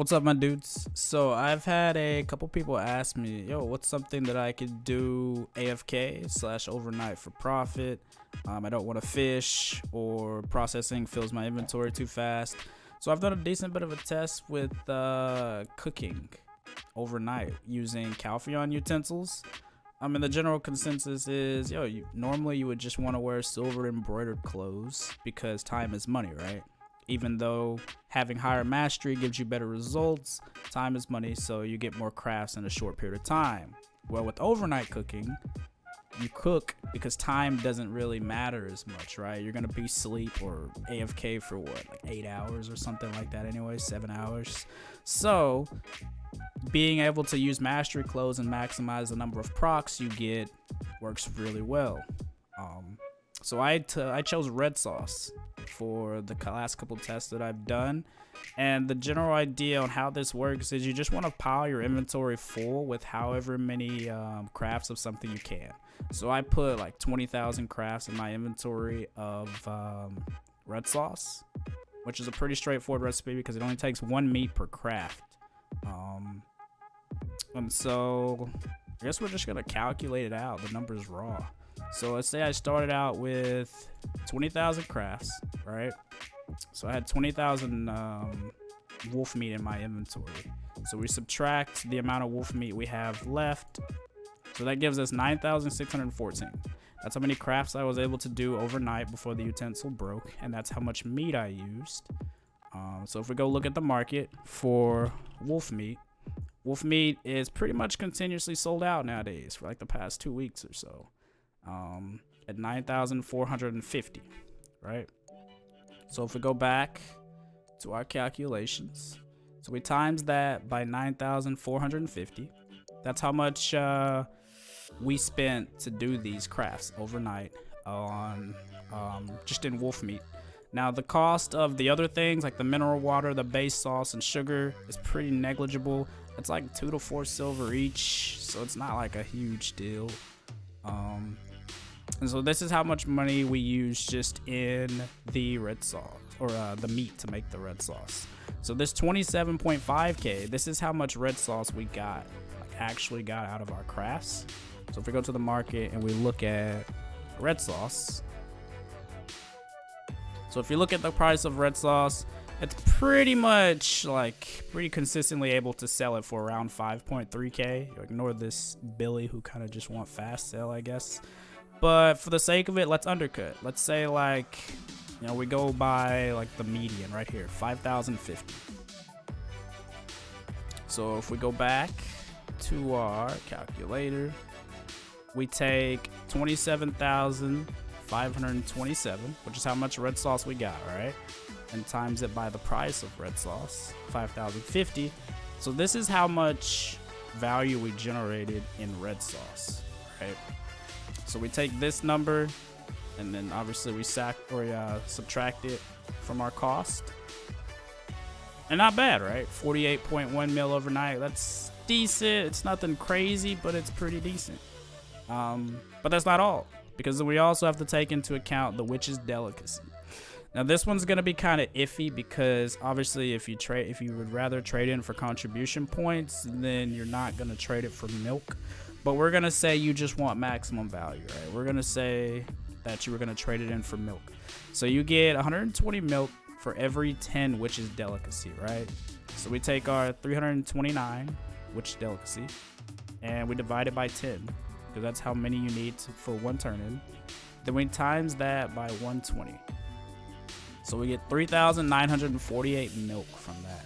What's up, my dudes? So I've had a couple people ask me, yo, what's something that I could do AFK slash overnight for profit? I don't want to fish, or processing fills my inventory too fast. So I've done a decent bit of a test with cooking overnight using Calpheon utensils. And the general consensus is, yo, normally you would just want to wear silver embroidered clothes because time is money, right? Even though having higher mastery gives you better results, time is money, so you get more crafts in a short period of time. Well, with overnight cooking, you cook because time doesn't really matter as much, right? You're gonna be asleep or AFK for what, like 8 hours or something like that anyway, 7 hours. So being able to use mastery clothes and maximize the number of procs you get works really well. So I chose red sauce for the last couple tests that I've done, and the general idea on how this works is you just want to pile your inventory full with however many crafts of something you can. So I put like 20,000 crafts in my inventory of red sauce, which is a pretty straightforward recipe because it only takes 1 meat per craft. And so I guess we're just gonna calculate it out. The number's raw. So let's say I started out with 20,000 crafts, right? So I had 20,000 wolf meat in my inventory. So we subtract the amount of wolf meat we have left. So that gives us 9,614. That's how many crafts I was able to do overnight before the utensil broke, and that's how much meat I used. So if we go look at the market for wolf meat is pretty much continuously sold out nowadays for like the past 2 weeks or so. At 9,450, right? So if we go back to our calculations, so we times that by 9,450, that's how much we spent to do these crafts overnight on just in wolf meat. Now the cost of the other things like the mineral water, the base sauce, and sugar is pretty negligible. It's like 2 to 4 silver each, so it's not like a huge deal. And so this is how much money we use just in the red sauce, or the meat to make the red sauce. So this 27.5k, this is how much red sauce we got, like actually got out of our crafts. So if we go to the market and we look at red sauce, so if you look at the price of red sauce, it's pretty much like pretty consistently able to sell it for around 5.3k. You ignore this Billy who kind of just want fast sell, I guess. But for the sake of it, let's undercut. Let's say like, you know, we go by like the median right here, 5,050. So if we go back to our calculator, we take 27,527, which is how much red sauce we got, right? And times it by the price of red sauce, 5,050. So this is how much value we generated in red sauce, right? So we take this number, and then obviously we subtract it from our cost. And not bad, right? 48.1 mil overnight. That's decent. It's nothing crazy, but it's pretty decent. But that's not all, because we also have to take into account the witch's delicacy. Now this one's gonna be kind of iffy because obviously if you would rather trade in for contribution points, then you're not gonna trade it for milk. But we're gonna say you just want maximum value, right? We're gonna say that you were gonna trade it in for milk. So you get 120 milk for every 10 witch's delicacy, right? So we take our 329 witch delicacy and we divide it by 10 because that's how many you need for one turn-in. Then we times that by 120. So we get 3,948 milk from that.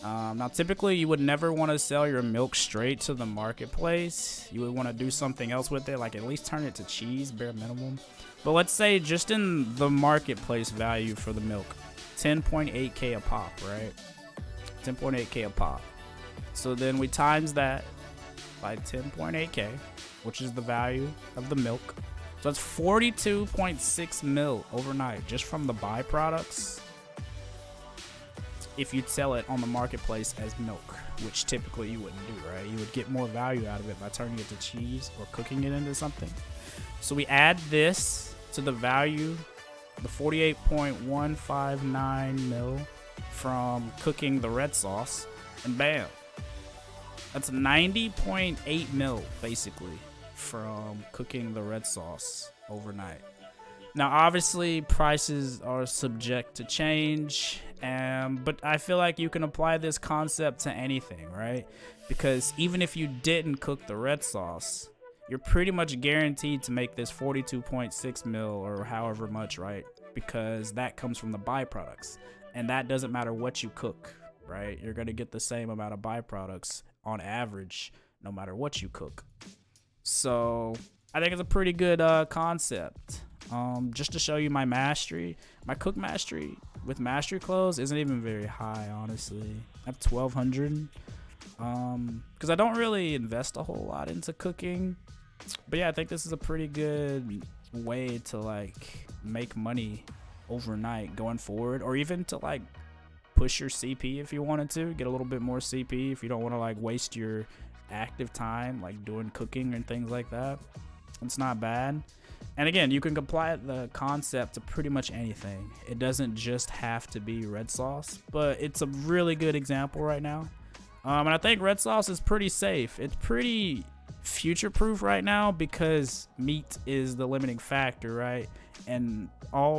Now typically you would never want to sell your milk straight to the marketplace. You would want to do something else with it, like at least turn it to cheese, bare minimum. But let's say just in the marketplace value for the milk, 10.8k a pop, right? 10.8k a pop. So then we times that by 10.8k, which is the value of the milk. So that's 42.6 mil overnight just from the byproducts. If you'd sell it on the marketplace as milk, which typically you wouldn't do, right? You would get more value out of it by turning it to cheese or cooking it into something. So we add this to the value, the 48.159 mil from cooking the red sauce. And bam. That's 90.8 mil, basically, from cooking the red sauce overnight. Now, obviously, prices are subject to change, but I feel like you can apply this concept to anything, right? Because even if you didn't cook the red sauce, you're pretty much guaranteed to make this 42.6 mil or however much, right? Because that comes from the byproducts, and that doesn't matter what you cook, right? You're going to get the same amount of byproducts on average, no matter what you cook. So I think it's a pretty good concept. Just to show you my mastery, my cook mastery with mastery clothes isn't even very high, honestly. I have 1,200. Because I don't really invest a whole lot into cooking. But yeah, I think this is a pretty good way to like make money overnight going forward, or even to like push your CP if you wanted to, get a little bit more CP if you don't want to like waste your active time like doing cooking and things like that. It's not bad. And again, you can apply the concept to pretty much anything. It doesn't just have to be red sauce, but it's a really good example right now. And I think red sauce is pretty safe. It's pretty future-proof right now because meat is the limiting factor, right? And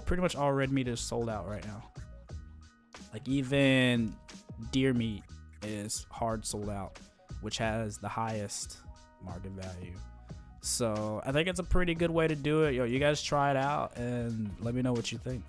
pretty much all red meat is sold out right now. Like even deer meat is hard sold out, which has the highest market value. So I think it's a pretty good way to do it. Yo, you guys try it out and let me know what you think.